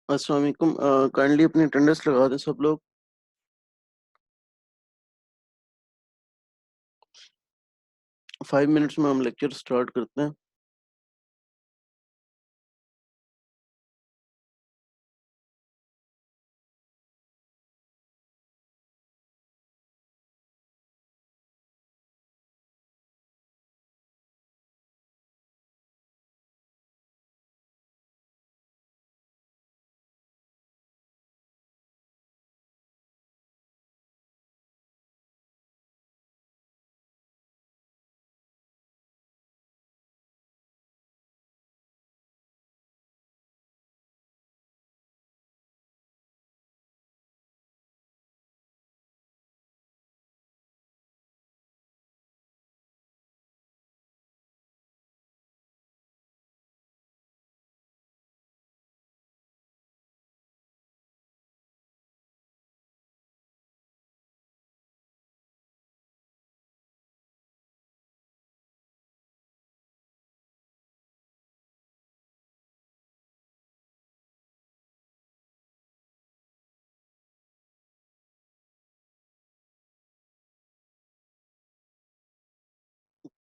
अस्सलाम वालेकुम। काइंडली अपनी अटेंडेंस लगा दें सब लोग। 5 मिनट्स में हम लेक्चर स्टार्ट करते हैं।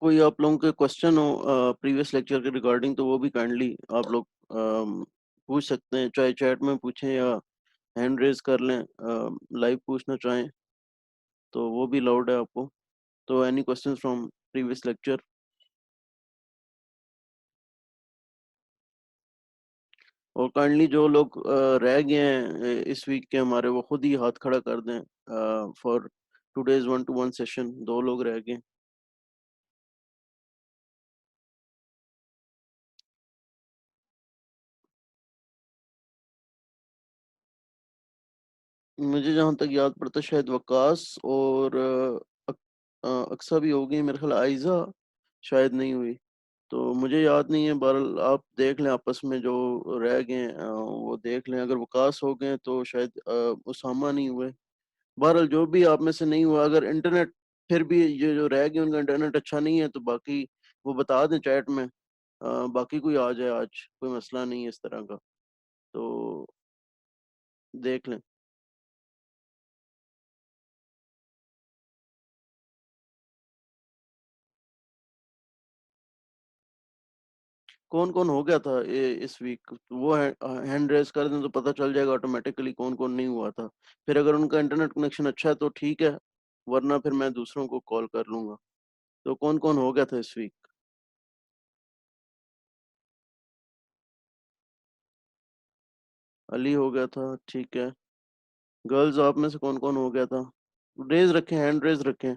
कोई आप लोगों के क्वेश्चन हो प्रीवियस लेक्चर के रिगार्डिंग, तो वो भी काइंडली आप लोग पूछ सकते हैं, चाहे चैट में पूछें या हैंड रेज कर लें। लाइव पूछना चाहें तो वो भी अलाउड है आपको। तो any questions from previous lecture. और काइंडली जो लोग रह गए हैं इस वीक के हमारे, वो खुद ही हाथ खड़ा कर दें फॉर टुडेज 1-to-1 सेशन। 2 लोग रह गए। मुझे जहाँ तक याद पड़ता है शायद वकास और अक्सा भी हो गई, मेरे ख्याल आयजा शायद नहीं हुई। तो मुझे याद नहीं है। बहरहाल आप देख लें आपस में जो रह गए हैं, वो देख लें। अगर वकास हो गए तो शायद उसामा नहीं हुए। बहरहाल जो भी आप में से नहीं हुआ, अगर इंटरनेट फिर भी ये जो रह गए उनका इंटरनेट अच्छा नहीं है तो बाकी वो बता दें चैट में। बाकी कोई आ जाए, आज कोई मसला नहीं है इस तरह का। तो देख लें। कौन कौन हो गया था इस वीक? वो हैंड रेस कर दें तो पता चल जाएगा ऑटोमेटिकली कौन कौन नहीं हुआ था। फिर अगर उनका इंटरनेट कनेक्शन अच्छा है तो ठीक है, वरना फिर मैं दूसरों को कॉल कर लूंगा। तो कौन कौन हो गया था इस वीक? अली हो गया था, ठीक है। गर्ल्स आप में से कौन कौन हो गया था? रेज रखें, हैंड रेज रखें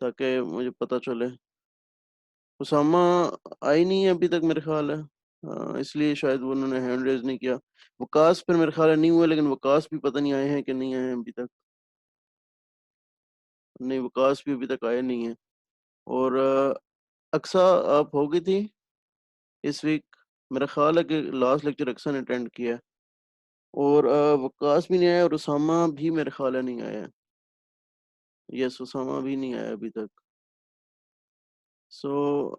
ताकि मुझे पता चले। उसामा आई नहीं है अभी तक मेरे ख्याल है। इसलिए शायद वो उन्होंने हैंड रेज नहीं किया। वकास फिर मेरे ख्याल है नहीं हुए, लेकिन वकास भी पता नहीं आए हैं कि नहीं आए हैं अभी तक। नहीं, वकास भी अभी तक आए नहीं है। और अक्सा आप हो गई थी इस वीक? मेरा ख्याल है कि लास्ट लेक्चर अक्सा ने अटेंड किया है। और वकास भी नहीं आया और उसामा भी मेरे ख्याल है नहीं आया है। यस, उसामा भी नहीं आया अभी तक। सो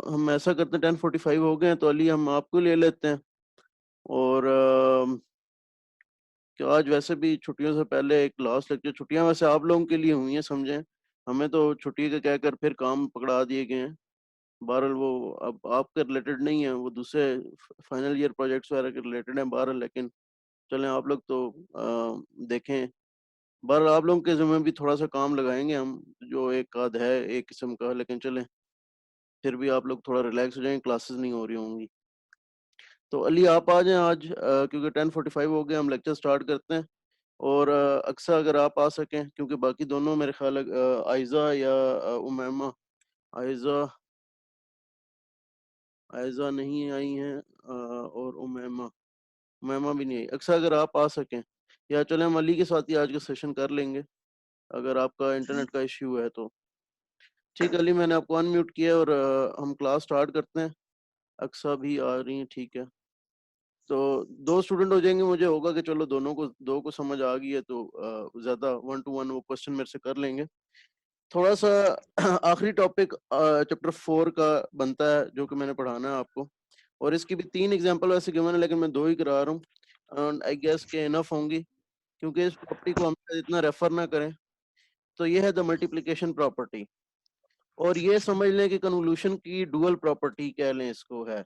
हम ऐसा करते हैं, 10:45 हो गए हैं तो अली हम आपको ले लेते हैं। और कि आज वैसे भी छुट्टियों से पहले एक लास्ट लेक्चर, छुट्टियां वैसे आप लोगों के लिए हुई हैं समझें, हमें तो छुट्टी का कहकर फिर काम पकड़ा दिए गए हैं। बहरहाल वो अब आपके रिलेटेड नहीं है, वो दूसरे फाइनल ईयर प्रोजेक्ट्स वगैरह के रिलेटेड हैं बहरहाल। लेकिन चलें, आप लोग तो देखें। बहरहाल आप लोगों के ज़िम्मे भी थोड़ा सा काम लगाएंगे हम, जो एक आध है एक किस्म का। लेकिन चलें, फिर भी आप लोग थोड़ा रिलैक्स हो जाएंगे, क्लासेस नहीं हो रही होंगी। तो अली आप आ जाएं आज, क्योंकि 10:45 हो गए, हम लेक्चर स्टार्ट करते हैं। और अक्सर अगर आप आ सकें, क्योंकि बाकी दोनों मेरे ख्याल है, आयज़ा या उमैमा। आयज़ा आयज़ा नहीं आई हैं, और उमैमा उमैमा भी नहीं आई। अक्सर अगर आप आ सकें, या चलें हम अली के साथ ही आज का सेशन कर लेंगे अगर आपका इंटरनेट का इश्यू है तो। ठीक है अली, मैंने आपको अनम्यूट किया है और हम क्लास स्टार्ट करते हैं। अक्सा भी आ रही हैं, ठीक है। तो 2 स्टूडेंट हो जाएंगे, मुझे होगा कि चलो दोनों को, 2 को समझ आ गई है तो ज़्यादा 1-to-1 वो क्वेश्चन मेरे से कर लेंगे। थोड़ा सा आखिरी टॉपिक चैप्टर 4 का बनता है जो कि मैंने पढ़ाना है आपको। और इसकी भी 3 एग्जांपल वैसे गिवन है, लेकिन मैं 2 ही करा रहा हूँ। आई गेस के इनफ होंगी, क्योंकि इस प्रॉपर्टी को हम इतना रेफर ना करें। तो ये है द मल्टीप्लिकेशन प्रॉपर्टी, और ये समझ लें कि कन्वोल्यूशन की डुअल प्रॉपर्टी कह लें इसको है।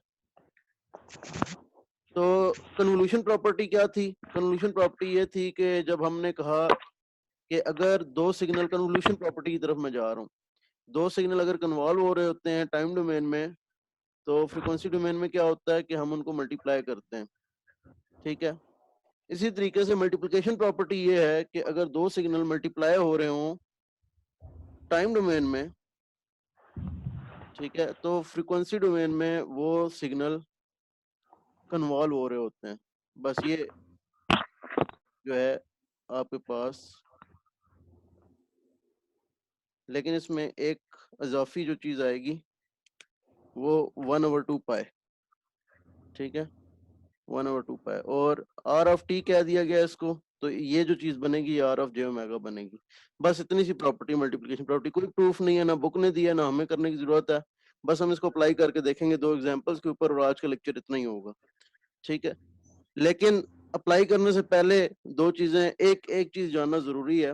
तो कन्वोल्यूशन प्रॉपर्टी क्या थी? कन्वोल्यूशन प्रॉपर्टी ये थी कि जब हमने कहा कि अगर दो सिग्नल, कन्वोल्यूशन प्रॉपर्टी की तरफ मैं जा रहा हूँ, दो सिग्नल अगर कन्वॉल्व हो रहे होते हैं टाइम डोमेन में, तो फ्रीक्वेंसी डोमेन में क्या होता है कि हम उनको मल्टीप्लाई करते हैं, ठीक है। इसी तरीके से मल्टीप्लिकेशन प्रॉपर्टी ये है कि अगर दो सिग्नल मल्टीप्लाई हो रहे हों टाइम डोमेन में, ठीक है, तो फ्रीक्वेंसी डोमेन में वो सिग्नल कन्वॉल्व हो रहे होते हैं। बस ये जो है आपके पास, लेकिन इसमें एक इजाफी जो चीज आएगी वो 1/2 पाई, ठीक है, 1/2 पाई, और आर ऑफ टी कह दिया गया इसको, तो ये जो चीज बनेगी आर ऑफ जे ओमेगा बनेगी। बस इतनी सी प्रॉपर्टी मल्टीप्लिकेशन प्रॉपर्टी, कोई प्रूफ नहीं है, ना बुक ने दिया, ना हमें करने की जरूरत है। बस हम इसको अप्लाई करके देखेंगे दो एग्जांपल्स के ऊपर, और आज का लेक्चर इतना ही होगा, ठीक है। लेकिन अप्लाई करने से पहले दो चीजें, एक एक चीज जानना जरूरी है,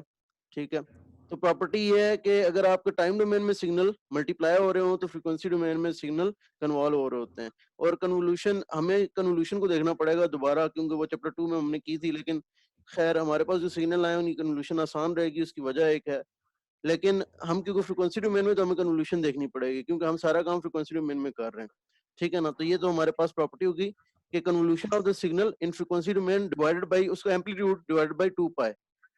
ठीक है। तो प्रॉपर्टी ये है कि अगर आपके टाइम डोमेन में सिग्नल मल्टीप्लाई हो रहे हो तो फ्रीक्वेंसी डोमेन में सिग्नल कन्वॉल्व हो रहे होते हैं। और कन्वोल्यूशन, हमें कन्वोल्यूशन को देखना पड़ेगा दोबारा, क्योंकि वो चैप्टर 2 में हमने की थी, लेकिन खैर हमारे पास जो सिग्नल आए उनकी कन्वोल्यूशन आसान रहेगी, उसकी वजह एक है। लेकिन हम क्योंकि फ्रीक्वेंसी डोमेन में, तो हमें कन्वोल्यूशन देखनी पड़ेगी, क्योंकि हम सारा काम फ्रीक्वेंसी डोमेन में कर रहे हैं, ठीक है ना। तो ये तो हमारे पास प्रॉपर्टी होगी कि convolution of the signal in frequency domain divided by उसका एम्पलीट्यूड डिवाइडेड बाय 2 पाई,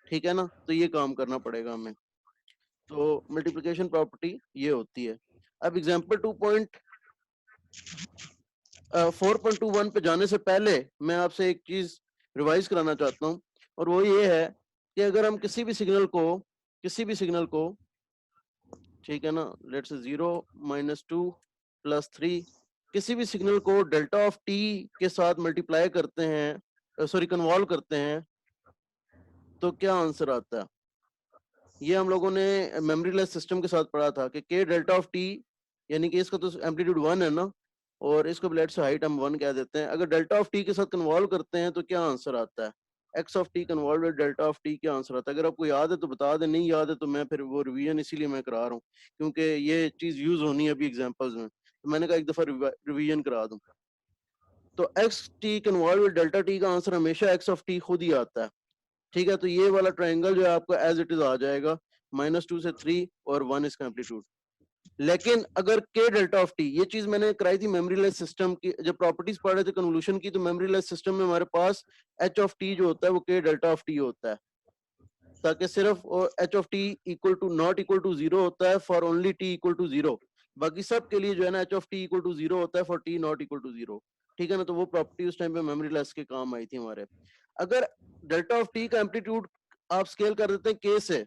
ठीक है ना। तो ये काम करना पड़ेगा हमें। तो मल्टीप्लिकेशन प्रॉपर्टी ये होती है। अब एग्जांपल 4.21 पे जाने से पहले मैं आपसे एक चीज रिवाइज कराना चाहता हूँ, और वो ये है कि अगर हम किसी भी सिग्नल को, ठीक है ना, लेट्स से 0 -2 +3, किसी भी सिग्नल को डेल्टा ऑफ टी के साथ मल्टीप्लाई करते हैं, सॉरी कन्वॉल्व करते हैं, तो क्या आंसर आता है? ये हम लोगों ने मेमोरी लेस सिस्टम के साथ पढ़ा था कि के डेल्टा ऑफ टी, यानी कि इसका तो एम्पलीट्यूड 1 है ना, और इसको लेट्स से हाइट हम 1 कह देते हैं। अगर डेल्टा ऑफ टी के साथ कन्वॉल्व करते हैं तो क्या आंसर आता है? X of T convolve with delta of T, क्या आंसर आता है? अगर आपको याद है तो बता दें, नहीं याद है तो मैं फिर वो रिवीजन इसीलिए मैं करा रहा हूँ, क्योंकि ये चीज यूज होनी है अभी एग्जांपल्स में, तो मैंने कहा एक दफा रिवीजन करा दूं। तो x T convolve with delta T का आंसर हमेशा एक्स ऑफ टी खुद ही आता है, ठीक है। तो ये वाला ट्रायंगल जो है आपका एज इट इज आ जाएगा, -2 से 3 और 1 इसका एम्पलीट्यूड। लेकिन अगर के डेल्टा ऑफ टी, ये चीज मैंने कराई थी मेमोरी लेस सिस्टम की, जब प्रॉपर्टीज पढ़ रहे थे कन्वोल्यूशन की, तो मेमोरी लेस सिस्टम में हमारे पास एच ऑफ टी जो होता है वो के डेल्टा ऑफ टी होता है, ताकि सिर्फ h of t equal to not equal to 0 होता है for only t equal to 0, बाकी सब के लिए जो है ना h of t equal to 0 होता है for t not equal to 0, ठीक है ना। तो वो प्रॉपर्टी उस टाइम पे मेमोरी लेस के काम आई थी हमारे। अगर डेल्टा ऑफ टी का एम्पलीट्यूड आप स्केल कर देते हैं के से,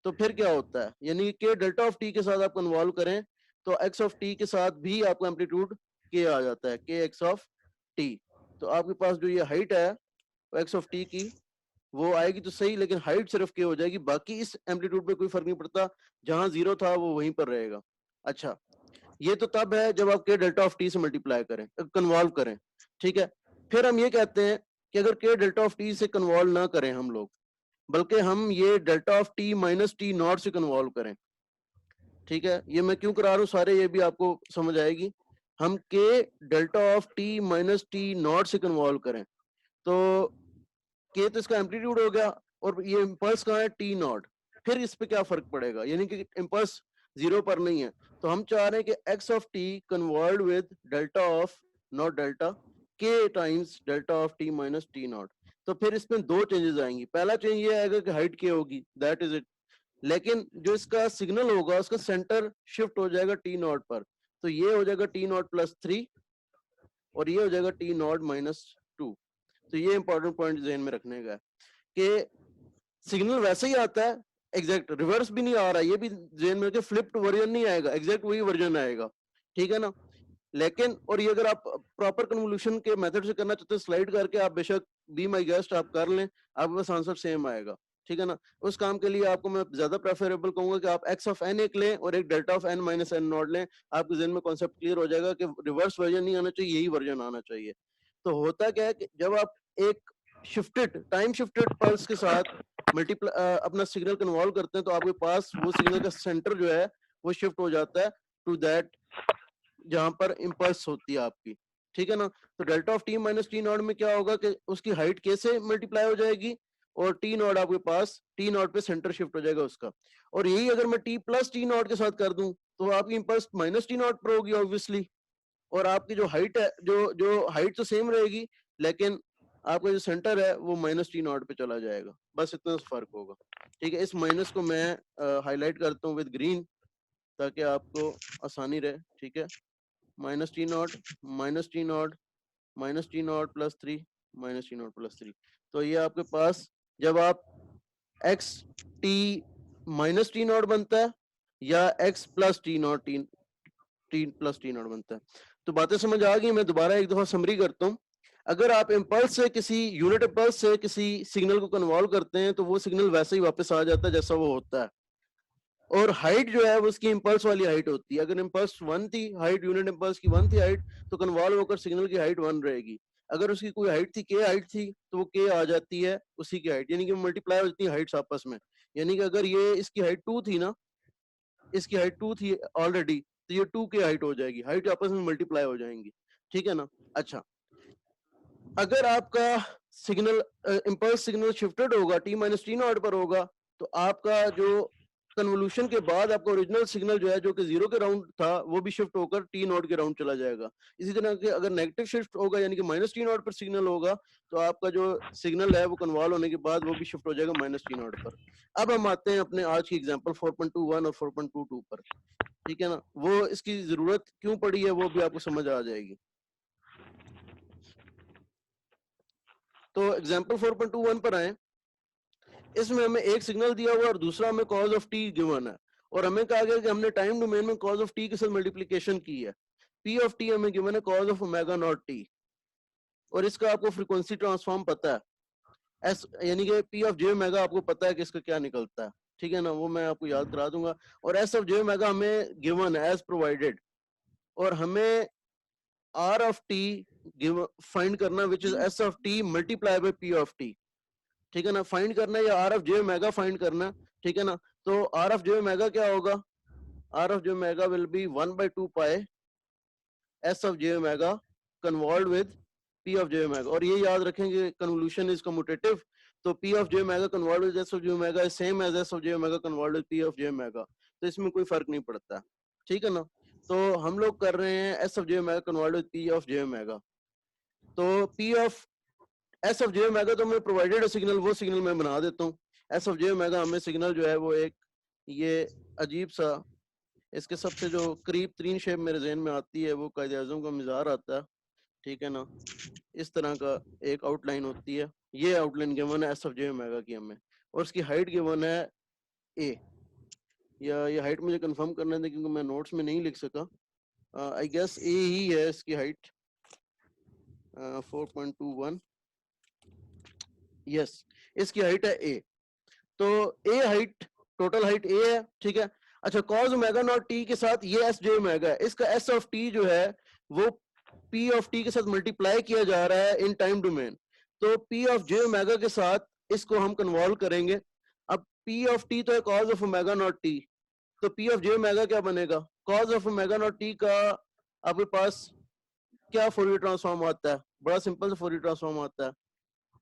तो फिर क्या होता है, यानी कि डेल्टा ऑफ टी के साथ आप कन्वॉल्व करें तो एक्स ऑफ टी के साथ भी आपका एम्पलीट्यूड के आ जाता है, के एक्स ऑफ टी। तो आपके पास जो ये हाइट है एक्स ऑफ टी की, वो आएगी तो सही, लेकिन हाइट सिर्फ के हो जाएगी, बाकी इस एम्पलीट्यूड पे कोई फर्क नहीं पड़ता, जहां 0 था वो वहीं पर रहेगा। अच्छा, ये तो तब है जब आप के डेल्टा ऑफ टी से मल्टीप्लाई करें, कन्वॉल्व करें, ठीक है। फिर हम ये कहते हैं कि अगर के डेल्टा ऑफ टी से कन्वॉल्व ना करें हम लोग, बल्कि हम ये delta of t minus t not से कन्वॉल्व करें, ठीक है। ये मैं क्यों करा रहा हूँ सारे, ये भी आपको समझ आएगी। हम के delta of t minus t not से कन्वॉल्व करें, तो के तो इसका एम्पलीट्यूड हो गया, और ये इम्पल्स कहाँ है, टी नॉट। फिर इस पे क्या फर्क पड़ेगा, यानी कि इम्पल्स 0 पर नहीं है, तो हम चाह रहे हैं कि x of t convolved with delta of, not delta, के times delta of t minus t not. तो फिर इसमें दो चेंजेस आएंगी। पहला चेंज ये आएगा कि हाइट के होगी, दैट इज इट, लेकिन जो इसका सिग्नल होगा उसका सेंटर शिफ्ट हो जाएगा टी नॉट पर, तो ये हो जाएगा टी नॉट +3 और ये हो जाएगा टी नॉट -2। तो ये इंपॉर्टेंट पॉइंट ध्यान में रखने का कि सिग्नल वैसे ही आता है, एग्जैक्ट रिवर्स भी नहीं आ रहा, ये भी ध्यान में रखें, फ्लिप्ड वर्जन नहीं आएगा, एग्जैक्ट वही वर्जन आएगा, ठीक है ना। लेकिन और ये अगर आप प्रॉपर कन्वोल्यूशन के मेथड से करना चाहते हैं, स्लाइड करके आप बेशक बी माई गेस्ट आप कर लें, आपके पास आंसर सेम आएगा, ठीक है ना। उस काम के लिए आपको मैं ज्यादा प्रेफरेबल कहूंगा कि आप एक्स ऑफ एन एक लें और एक delta of n minus n naught लें, आपके जहन में कॉन्सेप्ट क्लियर हो जाएगा कि रिवर्स वर्जन नहीं आना चाहिए, यही वर्जन आना चाहिए। तो होता क्या है कि जब आप एक शिफ्टेड टाइम शिफ्टेड पल्स के साथ मल्टीप्लाई अपना सिग्नल कन्वॉल्व करते हैं तो आपके पास वो सिग्नल का सेंटर जो है वो शिफ्ट हो जाता है टू दैट जहां पर इंपल्स होती है आपकी, ठीक है ना। तो delta of t minus t not में क्या होगा कि उसकी हाइट कैसे मल्टीप्लाई हो जाएगी और टी नॉट आपके पास टी नॉट पे सेंटर शिफ्ट हो जाएगा उसका। और यही अगर मैं टी प्लस टी नॉट के साथ कर दूं तो आपकी इंपल्स माइनस टी नॉट पर होगी ऑब्वियसली, और आपकी जो हाइट है जो जो हाइट तो सेम रहेगी लेकिन आपका जो सेंटर है वो माइनस टी नॉट पे चला जाएगा, बस इतना सा फर्क होगा, ठीक है। इस माइनस को मैं हाईलाइट करता हूँ विद ग्रीन ताकि आपको आसानी रहे, ठीक है। Minus t not minus t not minus t not plus 3 minus t not plus 3। तो ये आपके पास जब आप x T minus t not बनता है या x plus T not T plus T not बनता है। तो बातें समझ आ गई, मैं दोबारा एक दफा समरी करता हूँ। अगर आप इम्पल्स से किसी यूनिट इम्पल्स से किसी सिग्नल को कन्वॉल्व करते हैं तो वो सिग्नल वैसे ही वापस आ जाता है जैसा वो होता है, और हाइट जो है वो उसकी इंपल्स वाली हाइट होती है। अगर इंपल्स 1 थी हाइट, यूनिट इंपल्स की 1 थी हाइट, तो कन्वॉल्व होकर सिग्नल की हाइट 1 रहेगी। अगर उसकी कोई हाइट थी के हाइट थी तो वो के आ जाती है उसी की हाइट, यानी कि मल्टीप्लाई हो जाती है हाइट्स आपस में। यानी कि अगर ये इसकी हाइट 2 थी ना, इसकी हाइट 2 थी ऑलरेडी, तो ये 2 की हाइट हो जाएगी, हाइट आपस में मल्टीप्लाई हो जाएंगी, ठीक है ना। अच्छा, अगर आपका सिग्नल इंपल्स सिग्नल शिफ्टेड होगा टी माइनस टी नॉट पर होगा तो आपका जो कन्वोल्यूशन के बाद आपका ओरिजिनल सिग्नल जो है जो कि 0 के राउंड था वो भी शिफ्ट होकर टी नॉट के राउंड चला जाएगा। इसी तरह के अगर नेगेटिव शिफ्ट होगा यानी कि माइनस टी नॉट पर सिग्नल होगा तो आपका जो सिग्नल है वो कन्वॉल्व होने के बाद वो भी शिफ्ट हो जाएगा माइनस टी नॉट पर। अब हम आते हैं अपने आज की एग्जांपल 4.21 और 4.22 पर, ठीक है ना। वो इसकी जरूरत क्यों पड़ी है वो भी आपको समझ आ जाएगी। तो एग्जांपल 4.21 पर आए, इसमें हमें एक सिग्नल दिया हुआ और दूसरा हमें कॉज ऑफ टी गिवन है, और हमें कहा गया कि हमने टाइम डोमेन में कॉज ऑफ टी के साथ मल्टीप्लिकेशन की है। पी ऑफ टी हमें गिवन है cause of omega naught T, और इसका आपको फ्रीक्वेंसी ट्रांसफॉर्म पता है एस, यानी कि पी ऑफ जे ओमेगा आपको पता है कि इसका क्या निकलता है, ठीक है ना, वो मैं आपको याद करा दूंगा। और एस ऑफ जे ओमेगा हमें गिवन है एज प्रोवाइडेड, और हमें आर ऑफ टी फाइंड करना which is s of t multiply by p of t, ठीक है ना। फाइंड करना है या r of J omega find करना, ठीक है ना। तो आर ऑफ जे ओमेगा क्या होगा, r of J omega will be 1/2 pi S of J omega convolve with P of J omega, और ये याद रखेंगे कन्वोल्यूशन इज कम्यूटेटिव, तो P of J omega convolve with s of J omega is same as s of J omega convolve with P of J omega, तो इसमें कोई फर्क नहीं पड़ता, ठीक है ना। तो हम लोग कर रहे हैं S of J omega convolve with P of J omega. तो P of S of J omega तो मैं प्रोवाइडेड सिग्नल, वो सिग्नल मैं बना देता हूँ। एस ऑफ जे ओमेगा हमें सिग्नल जो है वो एक ये अजीब सा, इसके सबसे जो करीब तरीन शेप मेरे जहन में आती है वो कायदे आज़म का मिज़ार आता है, ठीक है ना। इस तरह का एक आउटलाइन होती है, ये आउटलाइन गिवन है एस ऑफ जे ओमेगा की हमें, और उसकी हाइट गिवन है ए, या ये हाइट मुझे कंफर्म करना है क्योंकि मैं नोट्स में नहीं लिख सका, आई गेस ए ही है इसकी हाइट, 4.21, यस इसकी हाइट है ए। तो ए हाइट, टोटल हाइट ए है, ठीक है। अच्छा, कॉज ओमेगा नॉट टी के साथ ये एस जे ओमेगा है, इसका एस ऑफ टी जो है वो पी ऑफ टी के साथ मल्टीप्लाई किया जा रहा है इन टाइम डोमेन, तो पी ऑफ जे ओमेगा के साथ इसको हम कन्वॉल्व करेंगे। अब पी ऑफ टी तो है cause of omega naught T, तो पी ऑफ जे ओमेगा क्या बनेगा, cause of omega naught T का आपके पास क्या फोरियर ट्रांसफॉर्म आता है, बड़ा सिंपल सा फोरियर ट्रांसफॉर्म आता है।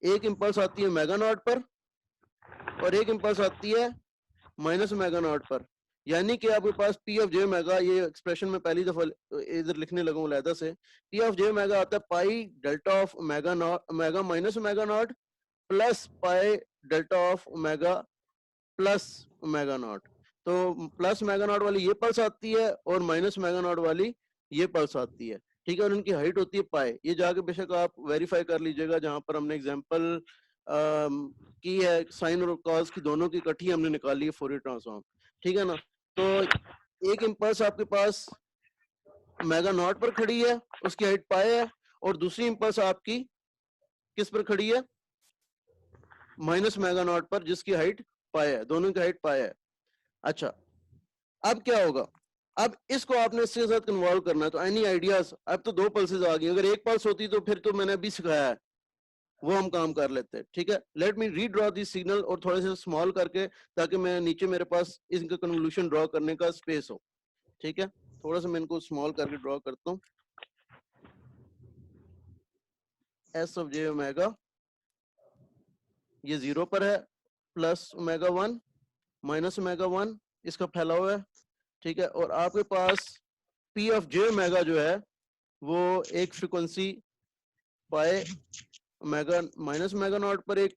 एक इंपल्स आती है ओमेगा नॉट पर और एक इंपल्स आती है माइनस ओमेगा नॉट पर, यानी कि आपके पास पी ऑफ जे ओमेगा, ये एक्सप्रेशन में पहली दफा इधर लिखने लगा हूं अलहदा से, पी ऑफ जे ओमेगा आता है pi delta of omega not, omega minus omega naught plus pi delta of omega plus omega naught. तो प्लस ओमेगा नॉट वाली ये पल्स आती है और माइनस ओमेगा नॉट वाली ये पल्स आती है, ठीक है। और इनकी हाइट होती है पाई, ये जाके बेशक आप वेरीफाई कर लीजिएगा जहां पर हमने एग्जांपल की है, साइन और कॉस की दोनों की इकट्ठी हमने निकाली है फोरियर ट्रांसफॉर्म, ठीक है ना। तो एक इंपल्स आपके पास ओमेगा नॉट पर खड़ी है, उसकी हाइट पाई है, और दूसरी इंपल्स आपकी किस पर खड़ी है, माइनस ओमेगा नॉट पर, जिसकी हाइट पाई है, दोनों की हाइट पाई है। अच्छा, अब क्या होगा, अब इसको आपने इसके साथ कन्वॉल्व करना है, तो एनी आइडियाज, अब तो दो पल्सेस आ गई, अगर एक पल्स होती तो फिर तो मैंने अभी सिखाया है, वो हम काम कर लेते हैं। ठीक है, let me redraw this signal और थोड़े से स्मॉल करके, ताकि मैं नीचे मेरे पास इनका कन्वोल्यूशन ड्रॉ करने का स्पेस हो। ठीक है, थोड़ा सा मैं इनको स्मॉल करके ड्रॉ करता हूँ। एस ऑफ जे ओमेगा ये 0 पर है, प्लस ओमेगा 1 माइनस ओमेगा 1 इसका फैला हुआ है। ठीक है, और आपके पास पी ऑफ जे ओमेगा जो है वो एक फ्रीक्वेंसी पाए ओमेगा माइनस ओमेगा नॉट पर एक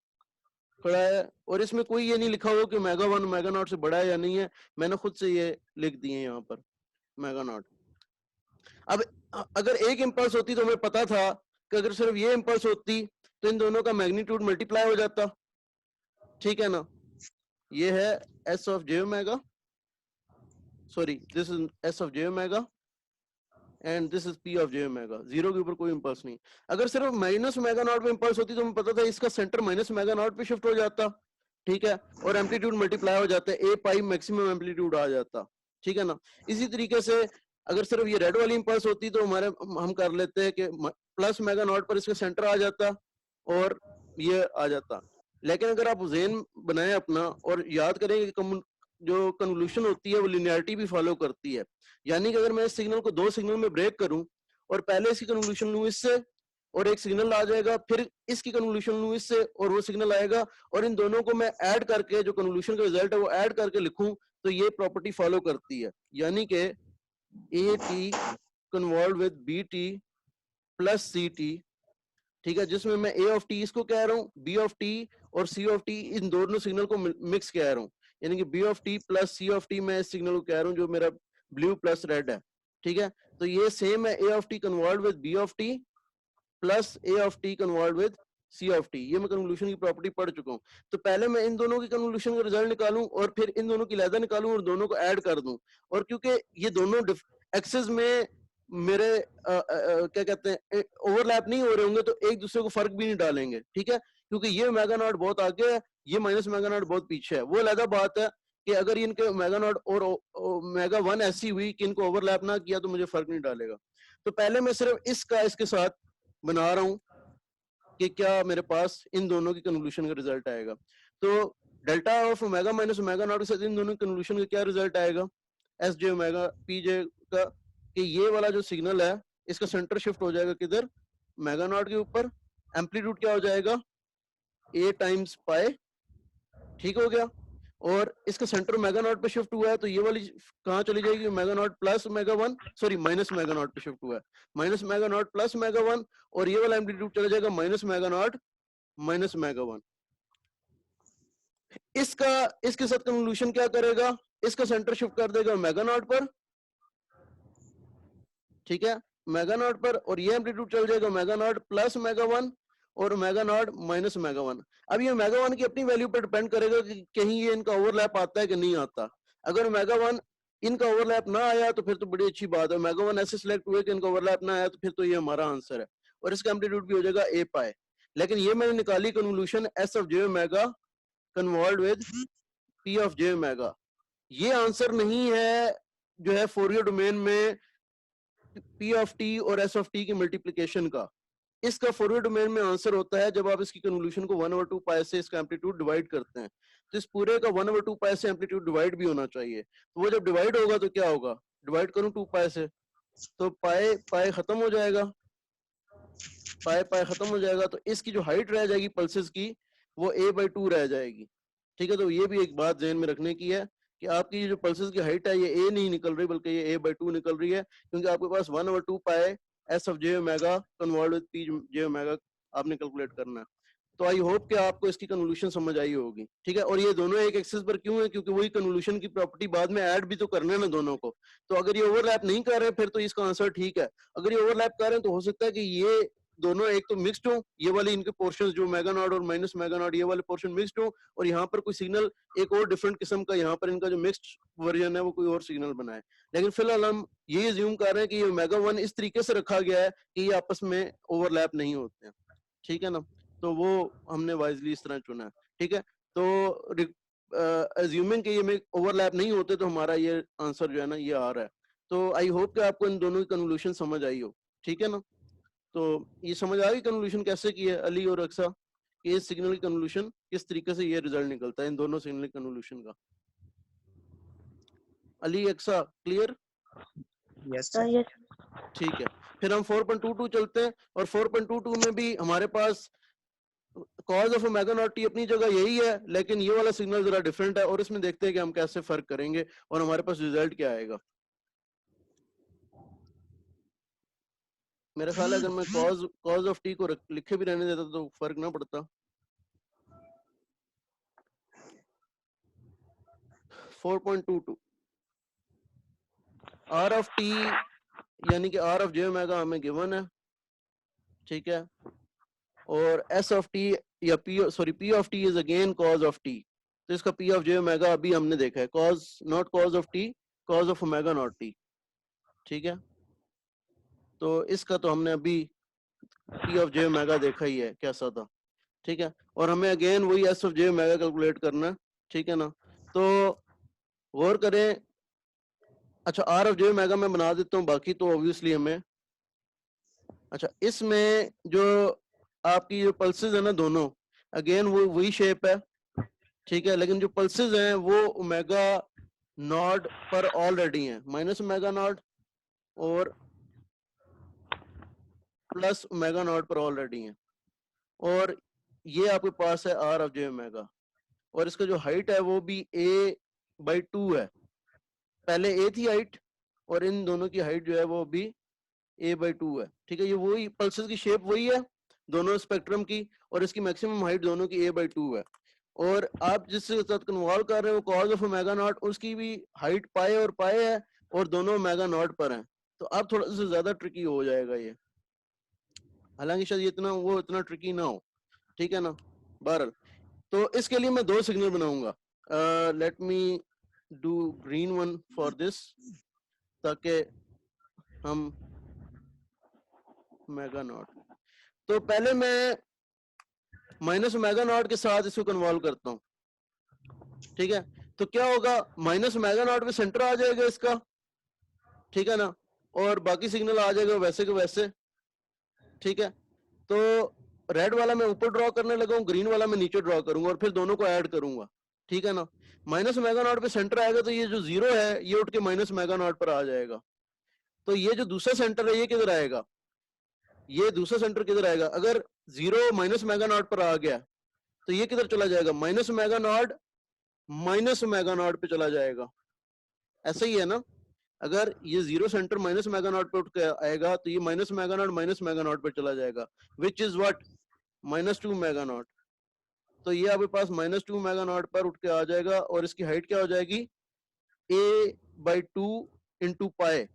खड़ा है, और इसमें कोई ये नहीं लिखा हुआ कि ओमेगा 1 ओमेगा नॉट से बड़ा है या नहीं है, मैंने खुद से ये लिख दिए यहाँ पर ओमेगा नॉट। अब अगर एक इंपल्स होती तो हमें पता था कि अगर सिर्फ ये इंपल्स होती तो इन दोनों का मैग्नीट्यूड मल्टीप्लाई हो जाता। ठीक है ना, ये है S of J omega, sorry this is s of J omega and this is P of J omega. 0 के ऊपर कोई इंपल्स नहीं। अगर सिर्फ माइनस ओमेगा नॉट पे इंपल्स होती तो हमें पता था इसका सेंटर माइनस ओमेगा नॉट पे शिफ्ट हो जाता। ठीक है, और एम्पलीट्यूड मल्टीप्लाई हो जाता है, ए पाई मैक्सिमम एम्पलीट्यूड आ जाता। ठीक है ना, इसी तरीके से अगर सिर्फ ये रेड वाली इंपल्स होती तो हमारे हम कर लेते हैं कि प्लस ओमेगा नॉट पर इसका सेंटर आ जाता और ये आ जाता। लेकिन अगर आप ज़हन बनाएं अपना और याद करें कि जो कन्वोल्यूशन होती है वो लिनियरिटी भी फॉलो करती है, यानी कि अगर मैं इस सिग्नल को दो सिग्नल में ब्रेक करूं और पहले इसकी कन्वोल्यूशन लूं इससे और एक सिग्नल आ जाएगा, फिर इसकी कन्वोल्यूशन लूं इससे और वो सिग्नल आएगा, और इन दोनों को मैं ऐड करके जो कन्वोल्यूशन का रिजल्ट है वो ऐड करके लिखूं तो ये प्रॉपर्टी फॉलो करती है। यानी कि a t convolve with b t plus c t. ठीक है, जिसमें मैं ए ऑफ टी इसको कह रहा हूँ, बी ऑफ टी और सी ऑफ टी इन दोनों सिग्नल को मिक्स कह रहा हूँ, यानी कि b of T plus c of t मैं इस सिग्नल को कह रहा हूँ जो मेरा ब्लू प्लस रेड है। ठीक है, तो ये सेम है A of T convolve with B of T plus A of T convolve with C of T. ये मैं कन्वोल्यूशन की प्रॉपर्टी पढ़ चुका हूँ। तो पहले मैं इन दोनों की कन्वोल्यूशन का रिजल्ट निकालूं और फिर इन दोनों की लहदा निकालूं और दोनों को ऐड कर दूं, और क्योंकि ये दोनों एक्सेस में मेरे क्या कहते हैं ओवरलैप नहीं हो रहे होंगे तो एक दूसरे को फर्क भी नहीं डालेंगे। ठीक है, क्योंकि ये ओमेगा नॉट बहुत आगे है, ये माइनस ओमेगा नॉट बहुत पीछे है। वो अलग बात है कि अगर इनके ओमेगा नॉट और ओमेगा 1 ऐसी हुई कि इनको ओवरलैप ना किया तो मुझे फर्क नहीं डालेगा। तो पहले मैं सिर्फ इसका इसके साथ बना रहा हूं कि क्या मेरे पास इन दोनों की कन्वोल्यूशन का रिजल्ट आएगा। तो delta of omega minus omega naught के साथ इन दोनों की कन्वोल्यूशन का क्या रिजल्ट आएगा, एस जे ओमेगा पी जे का, कि ये वाला जो सिग्नल है इसका सेंटर शिफ्ट हो जाएगा किधर, ओमेगा नॉट के ऊपर। एम्पलीट्यूड क्या हो जाएगा, ए टाइम्स पाई। ठीक हो गया, और इसका सेंटर ओमेगा नॉट पे शिफ्ट हुआ है तो ये वाली कहाँ चली जाएगी, omega naught plus omega 1, sorry minus omega naught पे शिफ्ट हुआ है, minus omega naught plus omega 1, और ये वाला एम्पलीट्यूड चला जाएगा minus omega naught minus omega 1। इसका इसके साथ कन्वोल्यूशन क्या करेगा, इसका सेंटर शिफ्ट कर देगा ओमेगा नॉट पर। ठीक है, ओमेगा नॉट पर, और ये एम्पलीट्यूड चल जाएगा ओमेगा नॉट प्लस ओमेगा 1 और ओमेगा नॉट माइनस ओमेगा 1। अब ये ओमेगा 1 की अपनी वैल्यू पर डिपेंड करेगा कि कहीं ये इनका ओवरलैप आता है कि नहीं आता। अगर ओमेगा 1 इनका ओवरलैप ना आया तो फिर तो बड़ी अच्छी बात है, ओमेगा 1 ऐसे सिलेक्ट हुए कि इनका ओवरलैप ना आया तो फिर तो ये हमारा आंसर है, और इसका एम्पलीट्यूड भी हो जाएगा ए पाई। लेकिन ये मैंने निकाली convolution S of J omega convolve with P of J omega, ये आंसर नहीं है जो है फोरियर डोमेन में पी ऑफ टी और एस ऑफ टी की मल्टीप्लिकेशन का। इसका फॉरवर्ड डोमेन में आंसर होता है जब आप इसकी कन्वोल्यूशन को 1/2 पाई से इसका एम्पलीट्यूड डिवाइड करते हैं, तो इस पूरे का 1/2 पाई से एम्पलीट्यूड डिवाइड भी होना चाहिए। तो वो जब डिवाइड होगा तो क्या होगा, डिवाइड करूं 2 पाई से तो पाई पाई खत्म हो जाएगा, पाई पाई खत्म हो जाएगा, तो इसकी जो हाइट रह जाएगी पल्सेस की वो a/2 रह जाएगी। ठीक है, तो ये भी एक बात ध्यान में रखने की है कि आपकी जो पल्सेस की हाइट है ये a नहीं निकल रही बल्कि ये a/2 निकल रही है, क्योंकि आपके पास 1/2 pi S of J omega convert with P J omega आपने कैलकुलेट करना है। तो आई होप कि आपको इसकी कन्वोल्यूशन समझ आई होगी। ठीक है, और ये दोनों एक एक्सिस पर क्यों है, क्योंकि वही कन्वोल्यूशन की प्रॉपर्टी बाद में ऐड भी तो करना है ना दोनों को। तो अगर ये ओवरलैप नहीं कर रहे फिर तो इसका आंसर ठीक है, अगर ये ओवरलैप कर रहे हैं तो हो सकता है कि ये दोनों एक तो मिक्स्ड हो, ये वाली इनके पोर्शंस जो मेगा नॉट और माइनस मेगा नॉट ये वाले पोर्शन मिक्स्ड हो, और यहाँ पर कोई सिग्नल एक और डिफरेंट किस्म का यहाँ पर इनका जो मिक्स्ड वर्जन है वो कोई और सिग्नल बनाए। लेकिन फिलहाल हम ये अज्यूम कर रहे हैं कि ये ओमेगा 1 इस तरीके से रखा गया है कि ये आपस में ओवरलैप नहीं होते हैं। ठीक है ना, तो वो हमने वाइजली इस तरह चुना है। ठीक है, तो अज्यूमिंग कि ये में ओवरलैप नहीं होते तो हमारा ये आंसर जो है ना ये आ रहा है। तो आई होप कि आपको इन दोनों की कन्वोल्यूशन समझ आई हो। ठीक है ना, तो ये समझ आ गई कन्वोल्यूशन कैसे की है अली और अक्सा, कि इस सिग्नल की कन्वोल्यूशन किस तरीके से ये रिजल्ट निकलता है इन दोनों सिग्नल कन्वोल्यूशन का। अली अक्सा क्लियर? यस हाँ, सर। yes. ठीक है, फिर हम 4.22 चलते हैं, और 4.22 में भी हमारे पास cos of omega naught T अपनी जगह यही है, लेकिन ये वाला सिग्नल जरा डिफरेंट है, और इसमें देखते हैं कि हम कैसे फर्क करेंगे और हमारे पास रिजल्ट क्या आएगा। मेरा ख्याल है अगर मैं कॉज ऑफ टी को लिखे भी रहने देता तो फर्क ना पड़ता। 4.22 आर ऑफ टी यानी कि आर ऑफ जे ओमेगा हमें गिवन है, ठीक है, और एस ऑफ टी या P of T is again cause of T, तो इसका पी ऑफ जे ओमेगा अभी हमने देखा है, cause not cause of T, cause of omega naught T, ठीक है। तो इसका तो हमने अभी पी ऑफ जे ओमेगा देखा ही है कैसा था, ठीक है, और हमें अगेन वही S of J omega calculate करना है, ठीक है ना। तो गौर करें, अच्छा आर ऑफ जे ओमेगा मैं बना देता हूँ, बाकी तो ऑब्वियसली हमें, अच्छा इसमें जो आपकी जो पल्सेस है ना दोनों, अगेन वो वही शेप है, ठीक है, लेकिन जो पल्सेस हैं वो ओमेगा नॉट पर ऑलरेडी हैं, माइनस ओमेगा नॉट और प्लस ओमेगा नॉट पर ऑलरेडी हैं, और ये आपके पास है आर ऑफ जे ओमेगा, और इसका जो हाइट है वो भी a/2 है, पहले a थी हाइट, और इन दोनों की हाइट जो है वो भी a/2 है, ठीक है, ये वही पल्सेस की शेप वही है दोनों स्पेक्ट्रम की, और इसकी मैक्सिमम हाइट दोनों की a/2 है, और आप जिसके साथ कन्वॉल्व कर रहे हो कॉज ऑफ ओमेगा नॉट, उसकी भी हाइट पाए और पाए है, और दोनों ओमेगा नॉट पर हैं, तो अब थोड़ा सा ज्यादा ट्रिकी हो जाएगा ये, हालांकि शायद इतना ट्रिकी ना हो, ठीक है ना। बहरहाल तो इसके लिए मैं दो सिग्नल बनाऊंगा, let me do green one for this, ताकि हम ओमेगा नॉट, तो पहले मैं माइनस ओमेगा नॉट के साथ इसको कन्वॉल्व करता हूँ, ठीक है, तो क्या होगा, माइनस ओमेगा नॉट पे सेंटर आ जाएगा इसका, ठीक है ना, और बाकी सिग्नल आ जाएगा वैसे के वैसे, ठीक है। तो रेड वाला मैं ऊपर ड्रॉ करने लगा हूँ, ग्रीन वाला मैं नीचे ड्रॉ करूंगा, और फिर दोनों को ऐड करूंगा, ठीक है ना। माइनस ओमेगा नॉट पे सेंटर आएगा तो ये जो जीरो है ये उठ के माइनस ओमेगा नॉट पर आ जाएगा, तो ये जो दूसरा सेंटर है ये किधर आएगा, ये दूसरा सेंटर किधर आएगा, अगर जीरो माइनस ओमेगा नॉट पर आ गया तो ये किधर चला जाएगा, minus omega naught minus omega naught पे चला जाएगा, ऐसा ही है ना। अगर ये zero centre minus omega naught पे उठ के आएगा तो ये minus omega naught minus omega naught पे चला जाएगा, which is what, -2 omega naught, तो ये आपके पास -2 ओमेगा नॉट पर उठ के आ जाएगा, और इसकी हाइट क्या हो जाएगी, a/2 इंटू पाए,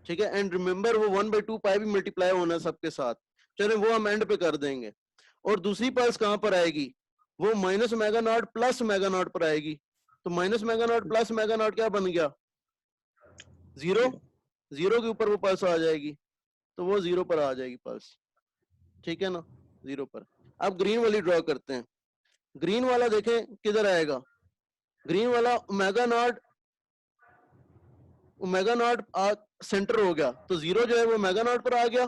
ठीक है, एंड रिमेंबर वो 1/2 पाए भी मल्टीप्लाई होना है सबके साथ, चलो वो हम एंड पे कर देंगे, और दूसरी पल्स कहां पर आएगी, वो minus omega naught plus omega naught पर आएगी, तो minus omega naught plus omega naught क्या बन गया, जीरो, जीरो के ऊपर वो पल्स आ जाएगी, तो वो जीरो पर आ जाएगी पल्स, ठीक है ना, जीरो पर। अब ग्रीन वाली ड्रॉ करते हैं, ग्रीन वाला देखें किधर आएगा, ग्रीन वाला ओमेगा नॉट सेंटर हो गया, तो जीरो जो है वो ओमेगा नॉट पर आ गया,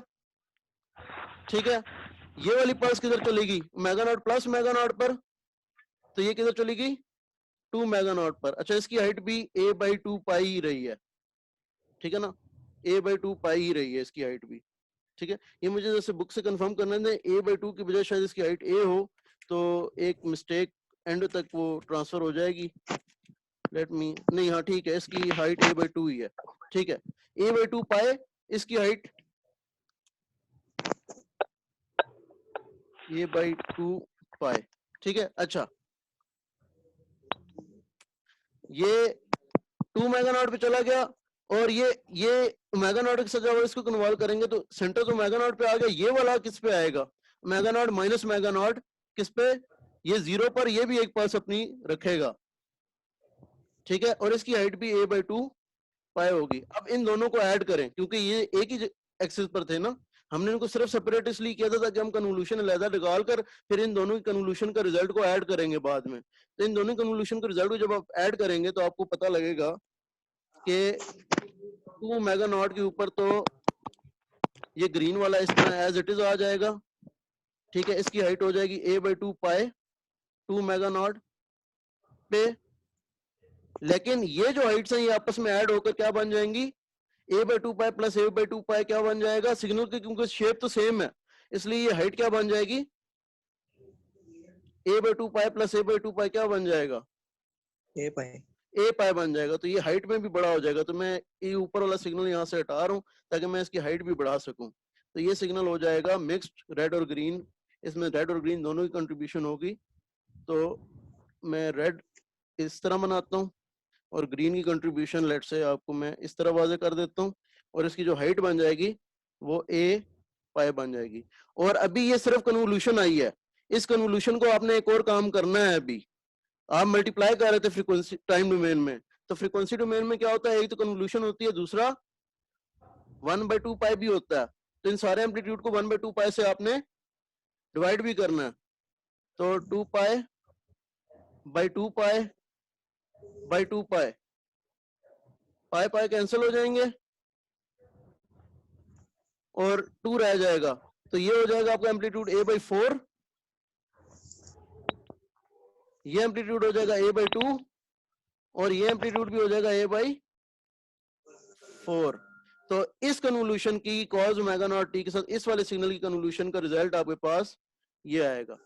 ठीक है। ये वाली पल्स किधर चलेगी, omega naught plus omega naught पर, तो ये किधर चलेगी, 2 ओमेगा नॉट पर, अच्छा इसकी हाइट भी a/2 पाई ही रही है, ठीक है ना, a/2 पाई ही रही है इसकी हाइट भी, ठीक है। ये मुझे जैसे बुक से कंफर्म करना है, a/2 की बजाय शायद इसकी हाइट a हो, तो एक मिस्टेक एंड तक वो ट्रांसफर हो जाएगी, लेट मी, नहीं हाँ ठीक है, इसकी हाइट a/2 ही है, ठीक है, a/2 पाए, इसकी हाइट a/2 पाए, ठीक है। अच्छा ये 2 ओमेगा नॉट पे चला गया, और ये ओमेगा नॉट के साथ जब इसको कन्वॉल्व करेंगे तो सेंटर तो ओमेगा नॉट पे आ गया, ये वाला किस पे आएगा, omega naught minus omega naught किस पे, ये जीरो पर, ये भी एक पल्स अपनी रखेगा, ठीक है, और इसकी हाइट भी a/2 पाए होगी। अब इन दोनों को ऐड करें, क्योंकि ये एक ही एक्सिस पर थे ना, हमने इनको सिर्फ सेपरेट इसलिए किया था ताकि हम कन्वोल्यूशन अलग निकाल कर फिर इन दोनों की कन्वोल्यूशन का रिजल्ट को ऐड करेंगे बाद में, तो इन दोनों कन्वोल्यूशन के रिजल्ट को जब आप ऐड करेंगे तो आपको पता लगेगा कि 2 ओमेगा नॉट के ऊपर तो ये ग्रीन वाला इस तरह एज इट इज आ जाएगा, ठीक है। इसकी हाइट हो जाएगी a/2 पाई 2 मेगा नॉट पे, लेकिन ये जो हाइट्स हैं ये आपस में ऐड होकर क्या बन जाएंगी, a/2 पाई प्लस a/2 पाई क्या बन जाएगा सिग्नल की, क्योंकि शेप तो सेम है इसलिए ये हाइट क्या बन जाएगी, a/2 पाई प्लस a/2 पाई क्या बन जाएगा, ए पाई ए पाई बन जाएगा। तो ये हाइट में भी बड़ा हो जाएगा। तो मैं ये ऊपर वाला सिग्नल यहाँ से हटा रहा हूँ ताकि मैं इसकी हाइट भी बढ़ा सकूं। तो ये सिग्नल हो जाएगा मिक्स्ड रेड और ग्रीन, इसमें रेड और ग्रीन दोनों की कंट्रीब्यूशन होगी। तो मैं रेड इस तरह बनाता हूँ और ग्रीन की कंट्रीब्यूशन लेट से आपको मैं इस तरह वाजे कर देता हूँ, और इसकी जो हाइट बन जाएगी वो ए पाई बन जाएगी। और अभी ये सिर्फ कन्वोल्यूशन आई है, इस कन्वोल्यूशन को आपने एक और काम करना है। अभी आप मल्टीप्लाई कर रहे थे फ्रीक्वेंसी टाइम डोमेन में, तो फ्रीक्वेंसी डोमेन में क्या होता है, एक तो कन्वोल्यूशन होती है, दूसरा 1/2 पाई भी होता है। तो इन सारे एम्पलीट्यूड को 1/2 पाई से आपने डिवाइड भी करना है। तो 2 pi by 2 pi by 2 pi, pi pi cancel हो जाएंगे और 2 रह जाएगा। तो ये हो जाएगा आपका एम्पलीट्यूड a/4, ये एम्पलीट्यूड हो जाएगा a/2 और ये एम्पलीट्यूड भी हो जाएगा a/4। तो इस कन्वोल्यूशन की cos ओमेगा नॉट t के साथ इस वाले सिग्नल की कन्वोल्यूशन का रिजल्ट आपके पास ये आएगा,